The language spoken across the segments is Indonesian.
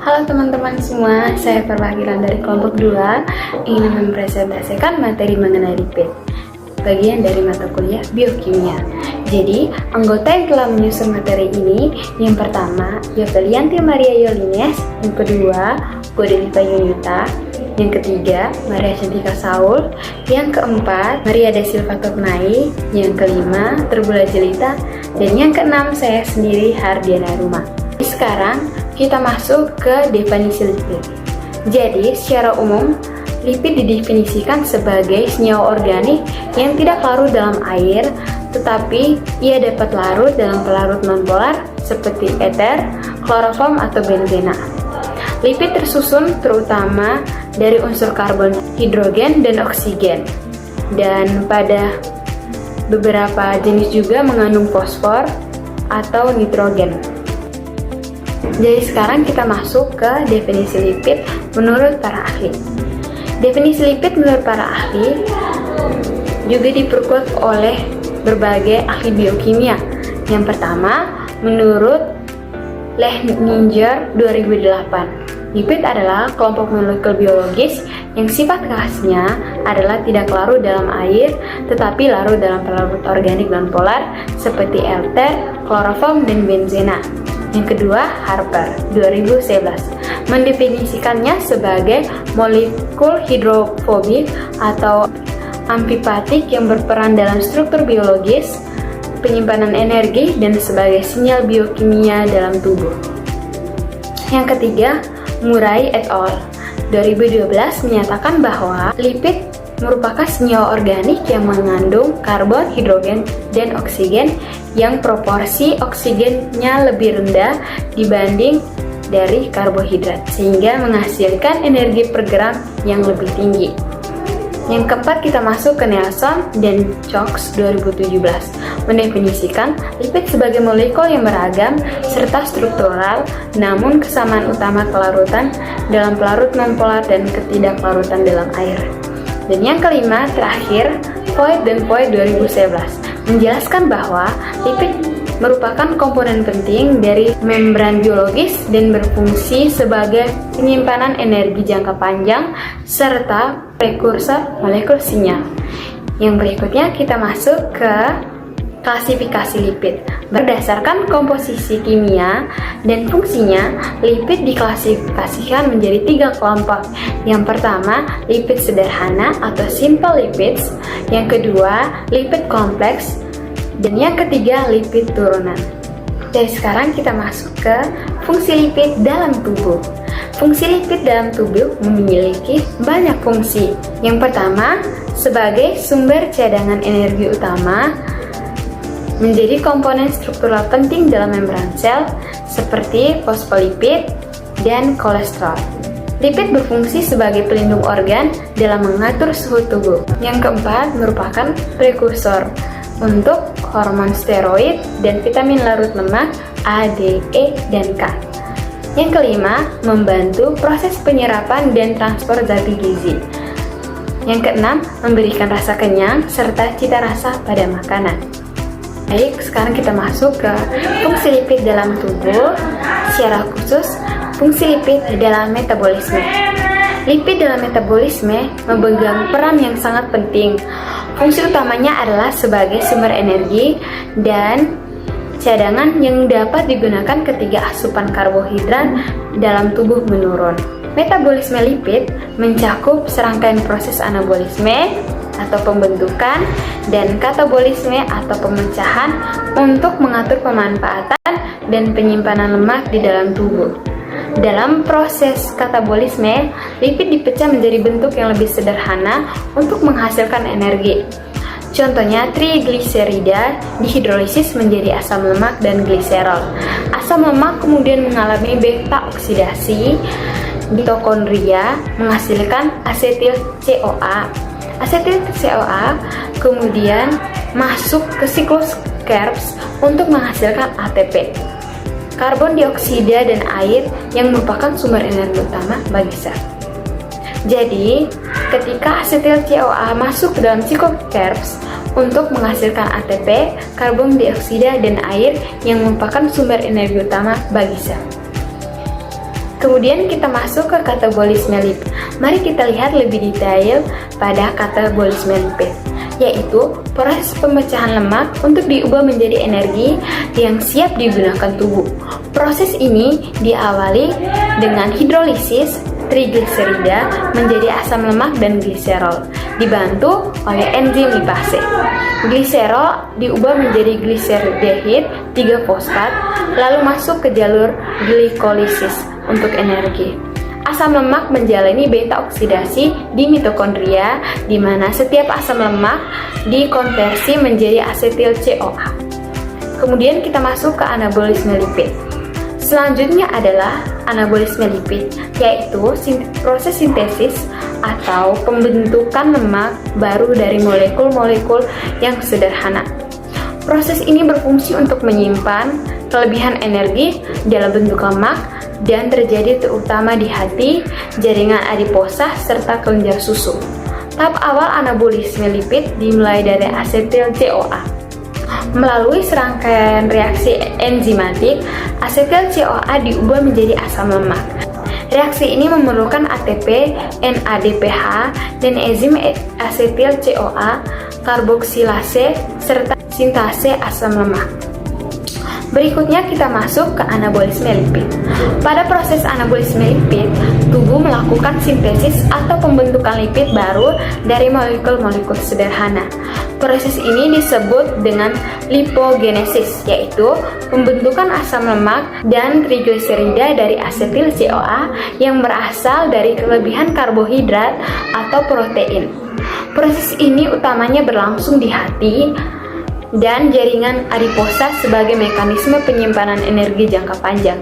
Halo teman-teman semua, saya perwakilan dari kelompok 2 ingin mempresentasikan materi mengenai lipid, bagian dari mata kuliah biokimia. Jadi, anggota yang telah menyusun materi ini, yang pertama, Yovelianti Maria Yolines, yang kedua, Godeliva Yunita, yang ketiga, Maria Cantika Saul, yang keempat, Maria da Silva Toknai, yang kelima, Terbula Jelita, dan yang keenam, saya sendiri, Hardiana Ruma. Sekarang, kita masuk ke definisi lipid. Jadi, secara umum, lipid didefinisikan sebagai senyawa organik yang tidak larut dalam air, tetapi ia dapat larut dalam pelarut nonpolar seperti ether, kloroform, atau benzena. Lipid tersusun terutama dari unsur karbon, hidrogen, dan oksigen. Dan pada beberapa jenis juga mengandung fosfor atau nitrogen. Jadi sekarang kita masuk ke definisi lipid menurut para ahli. Definisi lipid menurut para ahli juga diperkuat oleh berbagai ahli biokimia. Yang pertama, menurut Lehninger 2008, lipid adalah kelompok molekul biologis yang sifat khasnya adalah tidak larut dalam air, tetapi larut dalam pelarut organik dan polar seperti ether, kloroform, dan benzena. Yang kedua, Harper 2011 mendefinisikannya sebagai molekul hidrofobik atau amfipatik yang berperan dalam struktur biologis, penyimpanan energi, dan sebagai sinyal biokimia dalam tubuh. Yang ketiga, Murray et al. 2012 menyatakan bahwa lipid merupakan senyawa organik yang mengandung karbon, hidrogen, dan oksigen yang proporsi oksigennya lebih rendah dibanding dari karbohidrat, sehingga menghasilkan energi per gram yang lebih tinggi. Yang keempat, kita masuk ke Nelson dan Cox 2017 mendefinisikan lipid sebagai molekul yang beragam serta struktural, namun kesamaan utama kelarutan dalam pelarut nonpolar dan ketidaklarutan dalam air. Dan yang kelima, terakhir, Voigt dan Voigt 2011 menjelaskan bahwa lipid merupakan komponen penting dari membran biologis dan berfungsi sebagai penyimpanan energi jangka panjang serta prekursor molekul sinyal. Yang berikutnya kita masuk ke klasifikasi lipid. Berdasarkan komposisi kimia dan fungsinya, lipid diklasifikasikan menjadi 3 kelompok. Yang pertama, lipid sederhana atau simple lipids. Yang kedua, lipid kompleks. Dan yang ketiga, lipid turunan. Jadi sekarang kita masuk ke fungsi lipid dalam tubuh. Fungsi lipid dalam tubuh memiliki banyak fungsi. Yang pertama, sebagai sumber cadangan energi utama, menjadi komponen struktural penting dalam membran sel seperti fosfolipid dan kolesterol. Lipid berfungsi sebagai pelindung organ dalam mengatur suhu tubuh. Yang keempat, merupakan prekursor untuk hormon steroid dan vitamin larut lemak A, D, E, dan K. Yang kelima, membantu proses penyerapan dan transport zati gizi. Yang keenam, memberikan rasa kenyang serta cita rasa pada makanan. Baik, sekarang kita masuk ke fungsi lipid dalam tubuh, secara khusus fungsi lipid dalam metabolisme. Lipid dalam metabolisme memegang peran yang sangat penting. Fungsi utamanya adalah sebagai sumber energi dan cadangan yang dapat digunakan ketika asupan karbohidrat dalam tubuh menurun. Metabolisme lipid mencakup serangkaian proses anabolisme atau pembentukan dan katabolisme atau pemecahan untuk mengatur pemanfaatan dan penyimpanan lemak di dalam tubuh. Dalam proses katabolisme, lipid dipecah menjadi bentuk yang lebih sederhana untuk menghasilkan energi. Contohnya, trigliserida dihidrolisis menjadi asam lemak dan gliserol. Asam lemak kemudian mengalami beta oksidasi mitokondria menghasilkan asetil CoA. Asetil CoA kemudian masuk ke siklus Krebs untuk menghasilkan ATP, karbon dioksida, dan air yang merupakan sumber energi utama bagi sel. Jadi, ketika asetil CoA masuk ke dalam siklus Krebs untuk menghasilkan ATP, karbon dioksida, dan air yang merupakan sumber energi utama bagi sel. Kemudian kita masuk ke katabolisme lipid. Mari kita lihat lebih detail pada katabolisme lipid, yaitu proses pemecahan lemak untuk diubah menjadi energi yang siap digunakan tubuh. Proses ini diawali dengan hidrolisis trigliserida menjadi asam lemak dan gliserol, dibantu oleh enzim lipase. Gliserol diubah menjadi gliseraldehid 3-fosfat, lalu masuk ke jalur glikolisis untuk energi. Asam lemak menjalani beta oksidasi di mitokondria, di mana setiap asam lemak dikonversi menjadi asetil CoA. Kemudian kita masuk ke anabolisme lipid. Selanjutnya adalah anabolisme lipid, yaitu proses sintesis atau pembentukan lemak baru dari molekul-molekul yang sederhana. Proses ini berfungsi untuk menyimpan kelebihan energi dalam bentuk lemak dan terjadi terutama di hati, jaringan adiposa, serta kelenjar susu. Tahap awal anabolisme lipid dimulai dari asetil CoA. Melalui serangkaian reaksi enzimatik, asetil CoA diubah menjadi asam lemak. Reaksi ini memerlukan ATP, NADPH, dan enzim asetil CoA, karboksilase, serta sintase asam lemak. Berikutnya kita masuk ke anabolisme lipid. Pada proses anabolisme lipid, tubuh melakukan sintesis atau pembentukan lipid baru dari molekul-molekul sederhana. Proses ini disebut dengan lipogenesis, yaitu pembentukan asam lemak dan trigliserida dari asetil CoA yang berasal dari kelebihan karbohidrat atau protein. Proses ini utamanya berlangsung di hati dan jaringan adiposa sebagai mekanisme penyimpanan energi jangka panjang.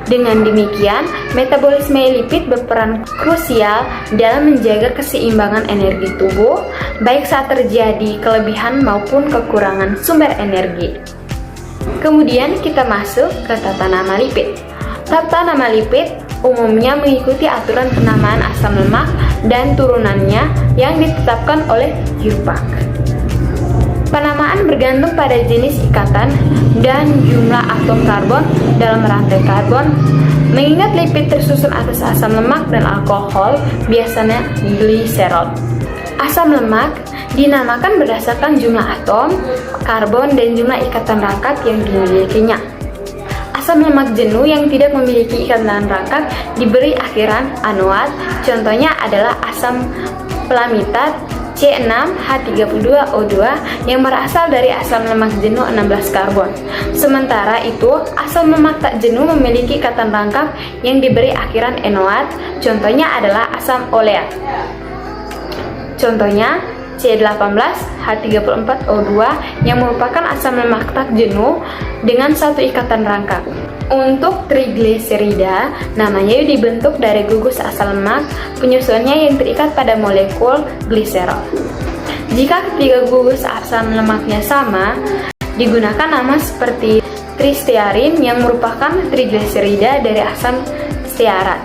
Dengan demikian, metabolisme lipid berperan krusial dalam menjaga keseimbangan energi tubuh, baik saat terjadi kelebihan maupun kekurangan sumber energi. Kemudian kita masuk ke tata nama lipid. Tata nama lipid umumnya mengikuti aturan penamaan asam lemak dan turunannya yang ditetapkan oleh IUPAC. Penamaan bergantung pada jenis ikatan dan jumlah atom karbon dalam rantai karbon. Mengingat lipid tersusun atas asam lemak dan alkohol, biasanya gliserol. Asam lemak dinamakan berdasarkan jumlah atom karbon dan jumlah ikatan rangkat yang dimilikinya. Asam lemak jenuh yang tidak memiliki ikatan rangkat diberi akhiran anoat. Contohnya adalah asam pelamitat C6H32O2 yang berasal dari asam lemak jenuh 16 karbon. Sementara itu, asam lemak tak jenuh memiliki ikatan rangkap yang diberi akhiran enoat. Contohnya adalah asam oleat. Contohnya C18H34O2 yang merupakan asam lemak tak jenuh dengan satu ikatan rangkap. Untuk trigliserida, namanya dibentuk dari gugus asam lemak, penyusunnya yang terikat pada molekul gliserol. Jika ketiga gugus asam lemaknya sama, digunakan nama seperti tristearin yang merupakan trigliserida dari asam stearat.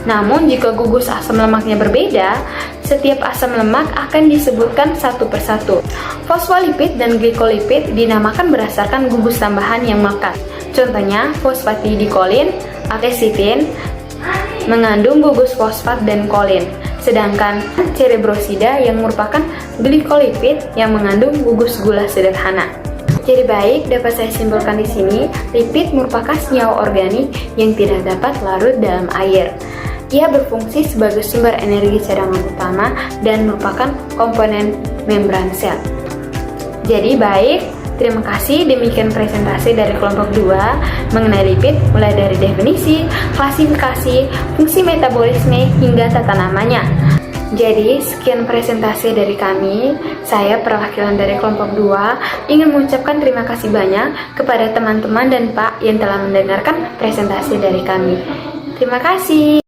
Namun jika gugus asam lemaknya berbeda, setiap asam lemak akan disebutkan satu persatu. Fosfolipid dan glikolipid dinamakan berdasarkan gugus tambahan yang melekat. Contohnya, fosfatidilkolin, akesitin, mengandung gugus fosfat dan kolin. Sedangkan cerebrosida yang merupakan glikolipid yang mengandung gugus gula sederhana. Jadi baik, dapat saya simpulkan di sini, lipid merupakan senyawa organik yang tidak dapat larut dalam air. Ia berfungsi sebagai sumber energi cadangan utama dan merupakan komponen membran sel. Jadi baik, terima kasih, demikian presentasi dari kelompok 2 mengenai lipid, mulai dari definisi, klasifikasi, fungsi metabolisme, hingga tata namanya. Jadi, sekian presentasi dari kami. Saya perwakilan dari kelompok 2 ingin mengucapkan terima kasih banyak kepada teman-teman dan Pak yang telah mendengarkan presentasi dari kami. Terima kasih.